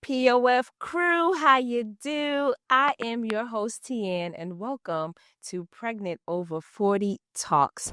POF crew, how you do? I am your host, Tian, and welcome to Pregnant Over 40 Talks.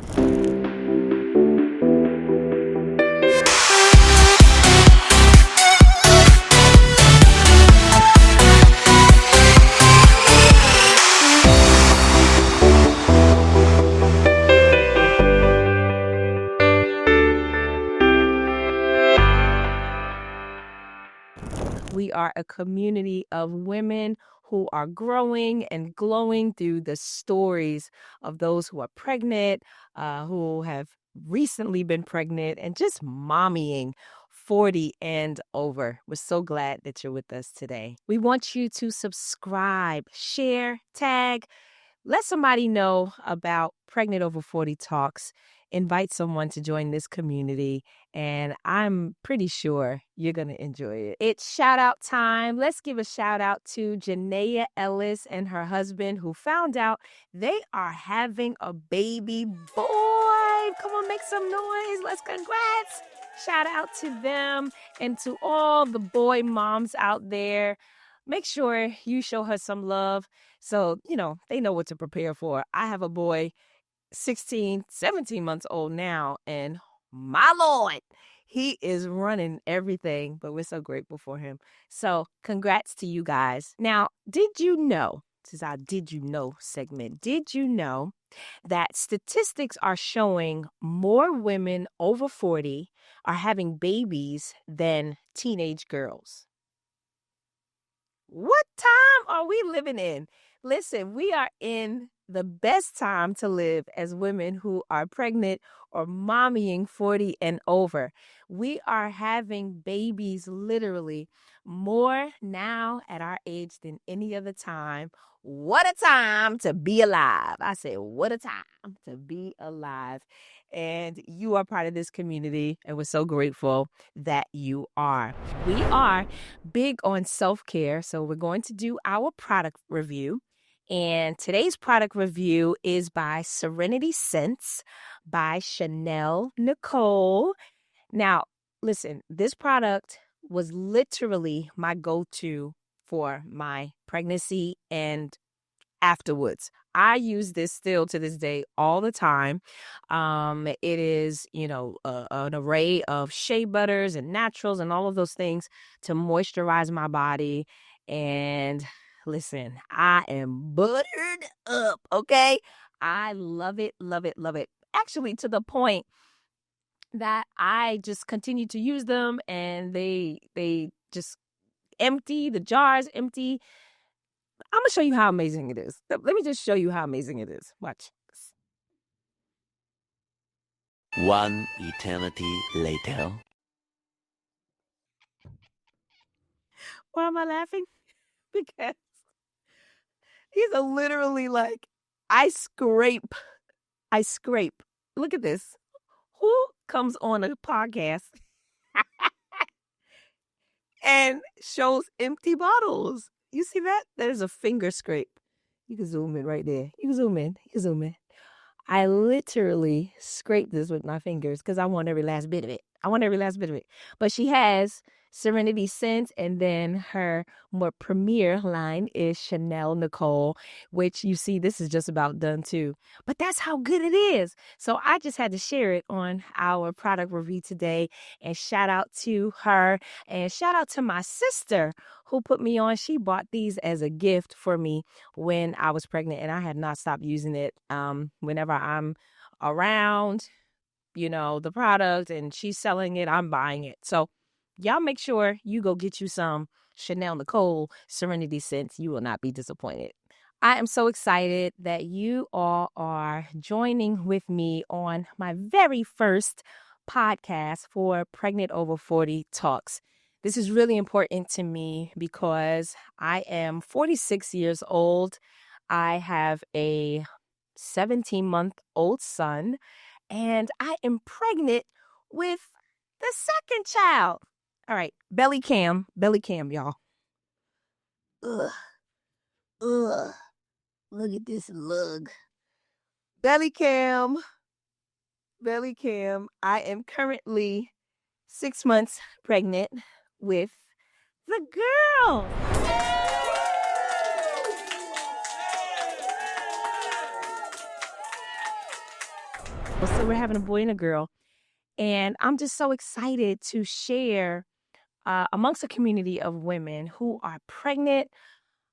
We are a community of women who are growing and glowing through the stories of those who are pregnant, who have recently been pregnant, and just mommying 40 and over. We're so glad that you're with us today. We want you to subscribe, share, tag, let somebody know about Pregnant Over 40 Talks. Invite someone to join this community, and I'm pretty sure you're going to enjoy it. It's shout out time. Let's give a shout out to Janaea Ellis and her husband who found out they are having a baby boy. Come on, make some noise. Let's congrats. Shout out to them and to all the boy moms out there. Make sure you show her some love so, they know what to prepare for. I have a boy, 16, 17 months old now, and my Lord, he is running everything, but we're so grateful for him. So congrats to you guys. Now, did you know, this is our Did You Know segment, did you know that statistics are showing more women over 40 are having babies than teenage girls? What time are we living in? Listen, we are in the best time to live as women who are pregnant or mommying 40 and over. We are having babies literally more now at our age than any other time. What a time to be alive. I said, what a time to be alive. And you are part of this community, and we're so grateful that you are. We are big on self-care, so we're going to do our product review. And today's product review is by Serenity Scents by Chanel Nicole. Now, listen, this product was literally my go-to for my pregnancy and afterwards. I use this still to this day all the time. It is, an array of shea butters and naturals and all of those things to moisturize my body. And listen, I am buttered up, okay? I love it, love it, love it. Actually, to the point that I just continue to use them, and they just empty, the jars empty. I'm going to show you how amazing it is. Let me just show you how amazing it is. Watch. One eternity later. Why am I laughing? Because these are literally like, I scrape. Look at this. Who comes on a podcast and shows empty bottles? You see that? That is a finger scrape. You can zoom in right there. You can zoom in. I literally scrape this with my fingers because I want every last bit of it. But she has Serenity Scents, and then her more premier line is Chanel Nicole, which you see this is just about done too. But that's how good it is. So I just had to share it on our product review today, and shout out to her and shout out to my sister who put me on. She bought these as a gift for me when I was pregnant, and I have not stopped using it. Whenever I'm around, the product and she's selling it, I'm buying it. So y'all make sure you go get you some Chanel Nicole Serenity Scents. You will not be disappointed. I am so excited that you all are joining with me on my very first podcast for Pregnant Over 40 Talks. This is really important to me because I am 46 years old. I have a 17-month-old son, and I am pregnant with the second child. All right, belly cam, y'all. Ugh. Look at this lug. Belly cam. I am currently 6 months pregnant with The girls. So we're having a boy and a girl. And I'm just so excited to share amongst a community of women who are pregnant,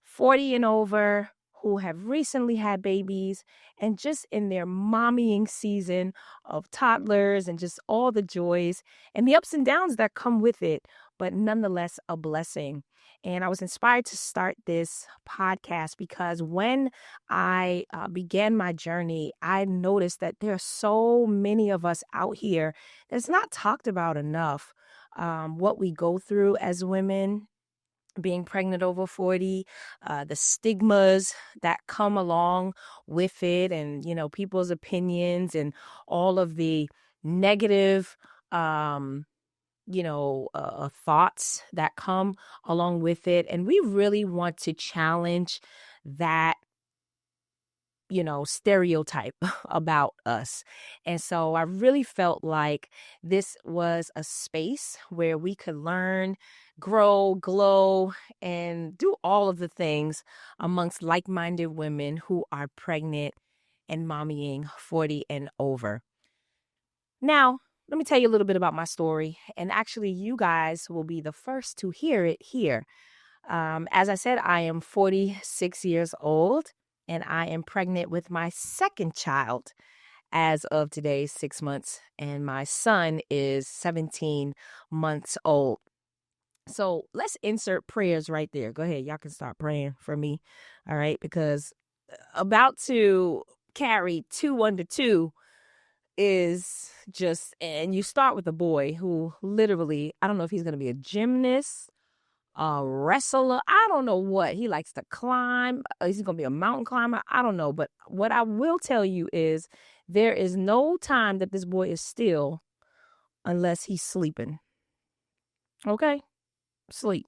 40 and over, who have recently had babies, and just in their mommying season of toddlers and just all the joys and the ups and downs that come with it, but nonetheless a blessing. And I was inspired to start this podcast because when I began my journey, I noticed that there are so many of us out here that's not talked about enough. What we go through as women, being pregnant over 40, the stigmas that come along with it, and, people's opinions and all of the negative, thoughts that come along with it. And we really want to challenge that stereotype about us. And so I really felt like this was a space where we could learn, grow, glow, and do all of the things amongst like-minded women who are pregnant and mommying 40 and over. Now, let me tell you a little bit about my story. And actually, you guys will be the first to hear it here. As I said, I am 46 years old and I am pregnant with my second child as of today, 6 months, and my son is 17 months old. So let's insert prayers right there. Go ahead. Y'all can start praying for me. All right. Because about to carry 2 under 2 is just, and you start with a boy who literally, I don't know if he's going to be a gymnast, a wrestler. I don't know what. He likes to climb. Is he going to be a mountain climber? I don't know. But what I will tell you is there is no time that this boy is still unless he's sleeping. Okay? Sleep.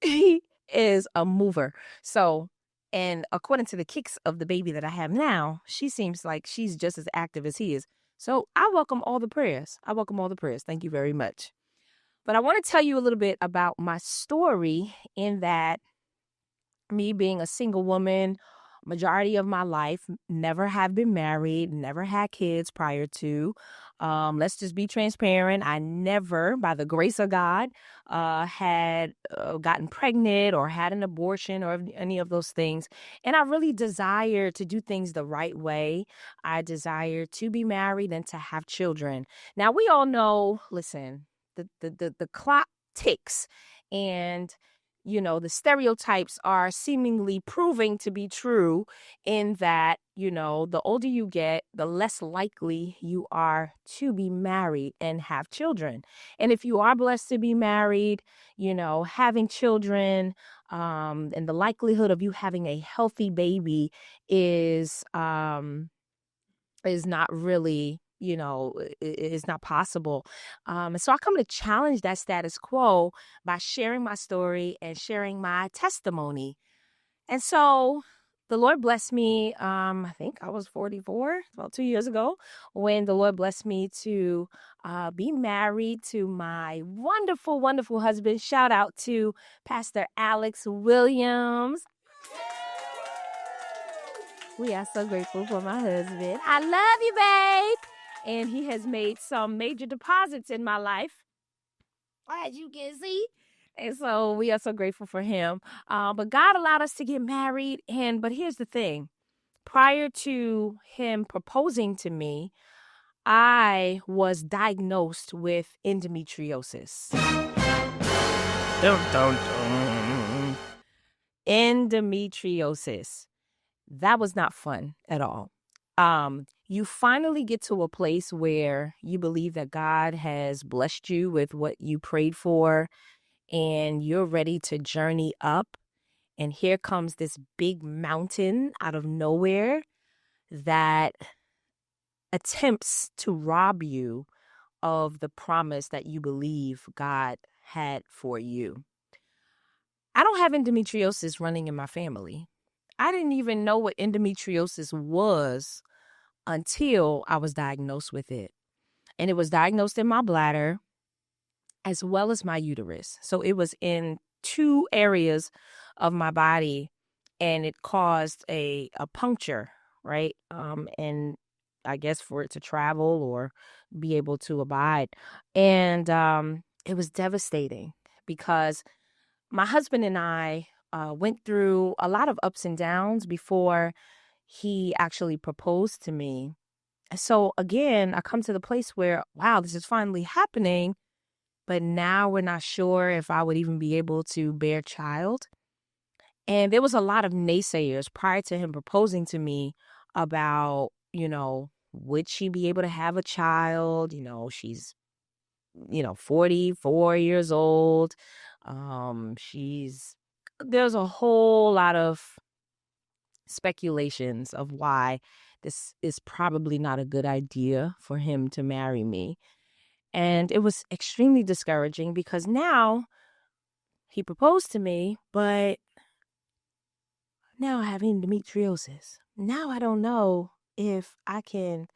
He is a mover. So, and according to the kicks of the baby that I have now, she seems like she's just as active as he is. So I welcome all the prayers. Thank you very much. But I want to tell you a little bit about my story, in that me being a single woman, majority of my life, never have been married, never had kids prior to. Let's just be transparent. I never, by the grace of God, had gotten pregnant or had an abortion or any of those things. And I really desire to do things the right way. I desire to be married and to have children. Now, we all know, listen, the clock ticks, and the stereotypes are seemingly proving to be true, in that, the older you get, the less likely you are to be married and have children. And if you are blessed to be married, having children, and the likelihood of you having a healthy baby is not really, is not possible. And so I come to challenge that status quo by sharing my story and sharing my testimony. And so the Lord blessed me. I think I was 44, about 2 years ago, when the Lord blessed me to be married to my wonderful, wonderful husband. Shout out to Pastor Alex Williams. We are so grateful for my husband. I love you, babe. And he has made some major deposits in my life, as you can see. And so we are so grateful for him. But God allowed us to get married. But here's the thing. Prior to him proposing to me, I was diagnosed with endometriosis. Endometriosis. That was not fun at all. You finally get to a place where you believe that God has blessed you with what you prayed for, and you're ready to journey up. And here comes this big mountain out of nowhere that attempts to rob you of the promise that you believe God had for you. I don't have endometriosis running in my family. I didn't even know what endometriosis was until I was diagnosed with it. And it was diagnosed in my bladder as well as my uterus. So it was in two areas of my body, and it caused a puncture, right? And I guess for it to travel or be able to abide. And it was devastating because my husband and I went through a lot of ups and downs before he actually proposed to me. So again, I come to the place where, wow, this is finally happening, but now we're not sure if I would even be able to bear a child. And there was a lot of naysayers prior to him proposing to me about, would she be able to have a child? She's, 44 years old. There's a whole lot of speculations of why this is probably not a good idea for him to marry me. And it was extremely discouraging because now he proposed to me, but now I have endometriosis. Now I don't know if I can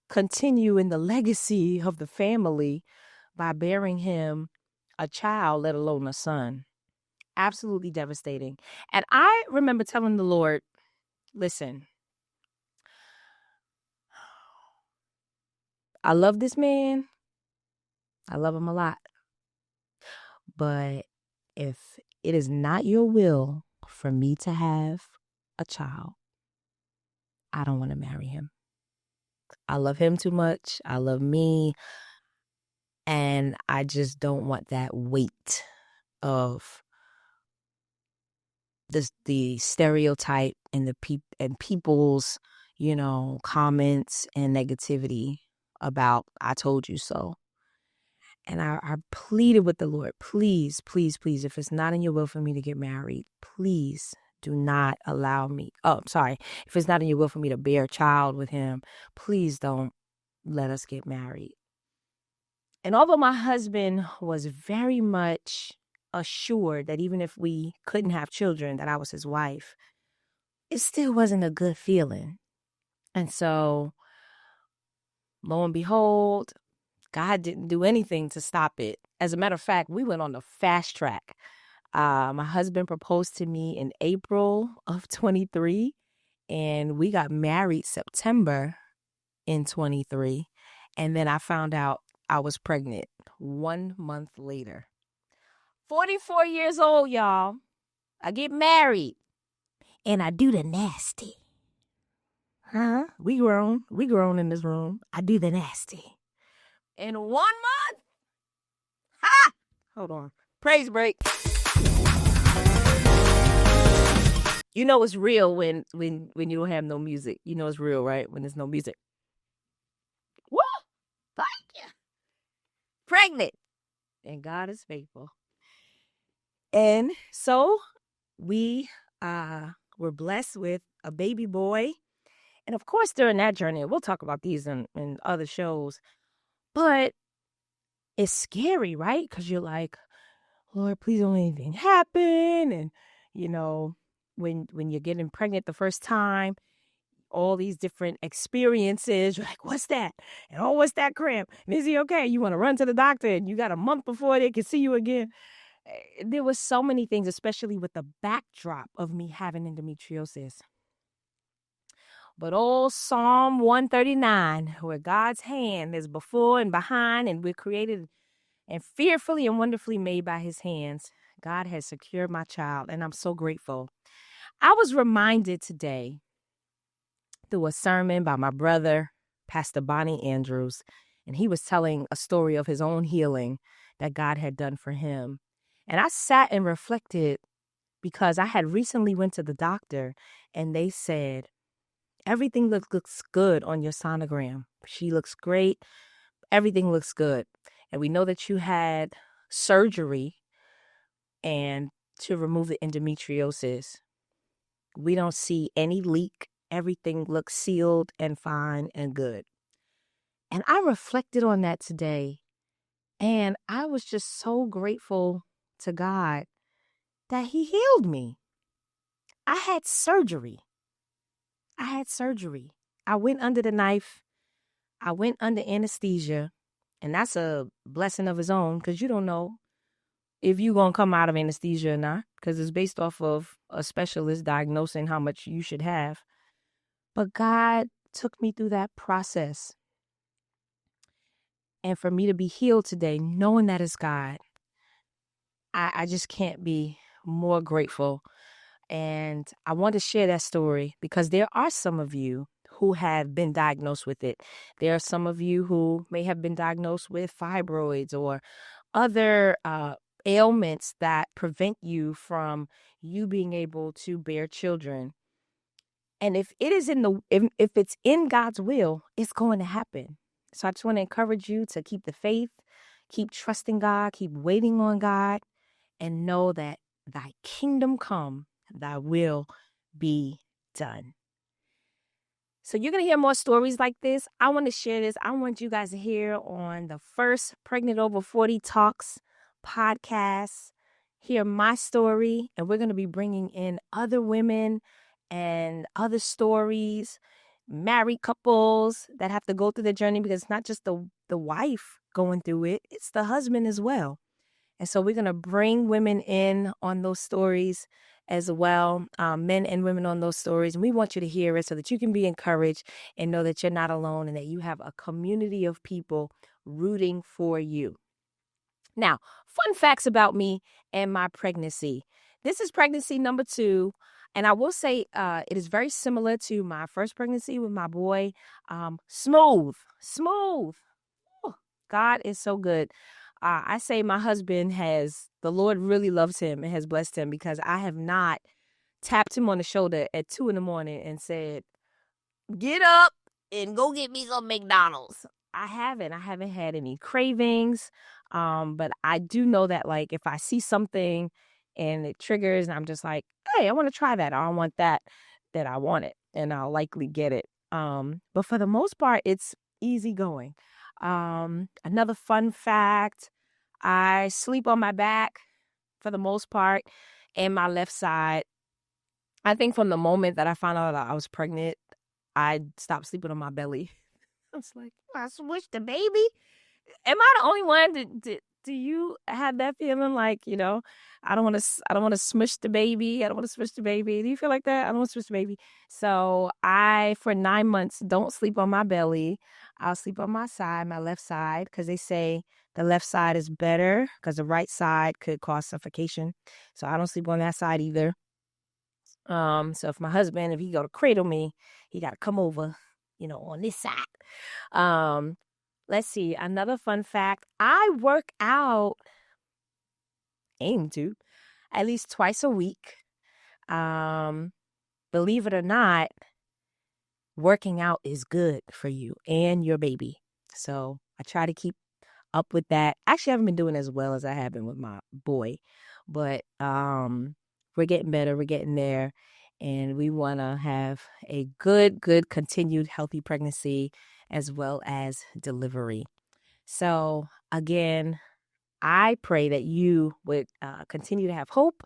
continue in the legacy of the family by bearing him a child, let alone a son. Absolutely devastating. And I remember telling the Lord, listen, I love this man. I love him a lot. But if it is not your will for me to have a child, I don't want to marry him. I love him too much. I love me. And I just don't want that weight of the stereotype and people's, comments and negativity about I told you so. And I pleaded with the Lord, please, please, please, if it's not in your will for me to get married, please do not allow me. Oh, I'm sorry. If it's not in your will for me to bear a child with him, please don't let us get married. And although my husband was very much assured that even if we couldn't have children, that I was his wife, it still wasn't a good feeling. And so, lo and behold, God didn't do anything to stop it. As a matter of fact, we went on the fast track. My husband proposed to me in April of 23, and we got married September in 23. And then I found out I was pregnant 1 month later. 44 years old, y'all. I get married, and I do the nasty. Huh? We grown in this room. I do the nasty. In 1 month? Ha! Hold on. Praise break. You know it's real when you don't have no music. You know it's real, right? When there's no music. What? Thank you. Pregnant. And God is faithful. And so we were blessed with a baby boy. And of course, during that journey, we'll talk about these in other shows. But it's scary, right? Because you're like, Lord, please don't let anything happen. And, when you're getting pregnant the first time, all these different experiences, you're like, what's that? And oh, what's that cramp? And is he okay? You want to run to the doctor and you got a month before they can see you again. There was so many things, especially with the backdrop of me having endometriosis. But old Psalm 139, where God's hand is before and behind, and we're created and fearfully and wonderfully made by his hands, God has secured my child, and I'm so grateful. I was reminded today through a sermon by my brother, Pastor Bonnie Andrews, and he was telling a story of his own healing that God had done for him. And I sat and reflected because I had recently went to the doctor, and they said, everything looks good on your sonogram. She looks great. Everything looks good. And we know that you had surgery and to remove the endometriosis. We don't see any leak. Everything looks sealed and fine and good. And I reflected on that today. And I was just so grateful to God that he healed me. I had surgery. I went under the knife. I went under anesthesia. And that's a blessing of his own because you don't know if you're going to come out of anesthesia or not, because it's based off of a specialist diagnosing how much you should have. But God took me through that process. And for me to be healed today, knowing that it's God, I just can't be more grateful. And I want to share that story because there are some of you who have been diagnosed with it. There are some of you who may have been diagnosed with fibroids or other ailments that prevent you from you being able to bear children. And if it is if it's in God's will, it's going to happen. So I just want to encourage you to keep the faith, keep trusting God, keep waiting on God, and know that thy kingdom come, thy will be done. So you're going to hear more stories like this. I want to share this. I want you guys to hear on the first Pregnant Over 40 Talks podcast, hear my story, and we're going to be bringing in other women and other stories, married couples that have to go through the journey, because it's not just the wife going through it, it's the husband as well. And so we're going to bring women in on those stories as well, men and women on those stories. And we want you to hear it so that you can be encouraged and know that you're not alone and that you have a community of people rooting for you. Now, fun facts about me and my pregnancy. This is pregnancy number 2. And I will say it is very similar to my first pregnancy with my boy. Smooth. Oh, God is so good. I say my husband the Lord really loves him and has blessed him, because I have not tapped him on the shoulder at 2 a.m. and said, get up and go get me some McDonald's. I haven't had any cravings. But I do know that, like, if I see something and it triggers and I'm just like, hey, I want to try that, or I want that I want it, and I'll likely get it. But for the most part, it's easy going. Another fun fact, I sleep on my back for the most part and my left side. I think from the moment that I found out that I was pregnant, I stopped sleeping on my belly. I was like, I switched the baby. Am I the only one? Do you have that feeling like, I don't want to smush the baby. I don't want to smush the baby. Do you feel like that? I don't want to smush the baby. So I, for 9 months, don't sleep on my belly. I'll sleep on my side, my left side, because they say the left side is better because the right side could cause suffocation. So I don't sleep on that side either. So if my husband, if he go to cradle me, he got to come over, on this side. Let's see. Another fun fact. I work out, aim to, at least twice a week. Believe it or not, working out is good for you and your baby. So I try to keep up with that. Actually, I haven't been doing as well as I have been with my boy, but we're getting better. We're getting there. And we want to have a good continued healthy pregnancy as well as delivery. So again, I pray that you would continue to have hope,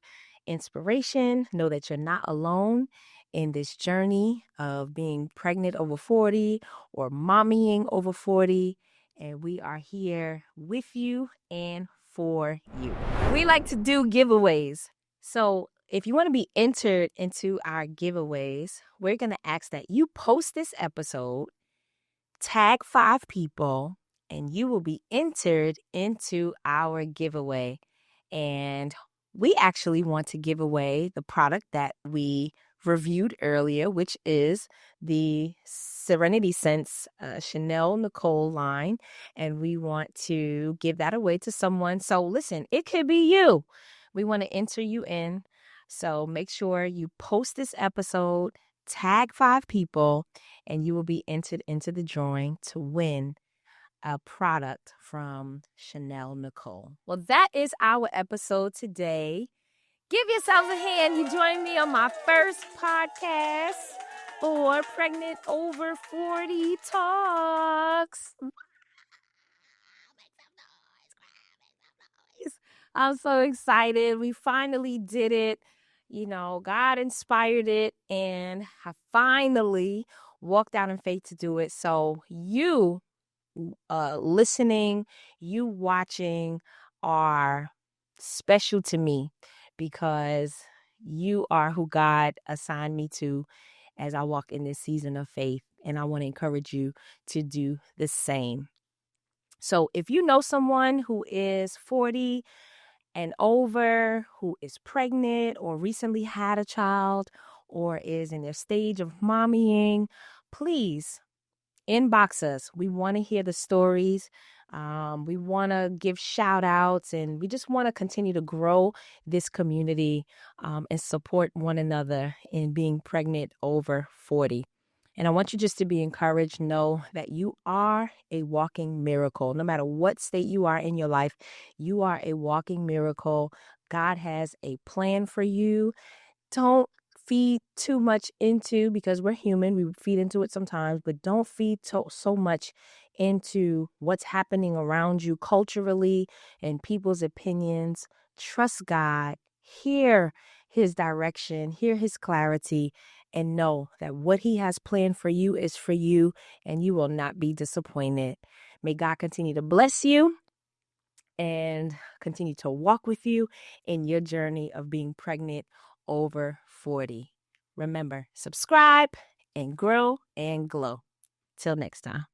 inspiration, know that you're not alone in this journey of being pregnant over 40 or mommying over 40. And we are here with you and for you. We like to do giveaways. So if you want to be entered into our giveaways, we're going to ask that you post this episode, tag 5 people, and you will be entered into our giveaway. And we actually want to give away the product that we reviewed earlier, which is the Serenity Scents Chanel Nicole line. And we want to give that away to someone. So listen, it could be you. We want to enter you in. So make sure you post this episode, tag 5 people, and you will be entered into the drawing to win a product from Chanel Nicole. Well, that is our episode today. Give yourselves a hand. You joined me on my first podcast for Pregnant Over 40 Talks. I'm so excited. We finally did it. God inspired it, and I finally walked out in faith to do it. So you listening, you watching are special to me because you are who God assigned me to as I walk in this season of faith. And I want to encourage you to do the same. So if you know someone who is 40 and over, who is pregnant or recently had a child or is in their stage of mommying, please inbox us. We want to hear the stories. We want to give shout outs, and we just want to continue to grow this community and support one another in being pregnant over 40. And I want you just to be encouraged. Know that you are a walking miracle. No matter what state you are in your life, you are a walking miracle. God has a plan for you. Don't feed too much into, because we're human, we feed into it sometimes, but don't feed so much into what's happening around you culturally and people's opinions. Trust God, hear his direction, hear his clarity, and know that what he has planned for you is for you, and you will not be disappointed. May God continue to bless you and continue to walk with you in your journey of being pregnant over 40. Remember, subscribe and grow and glow. Till next time.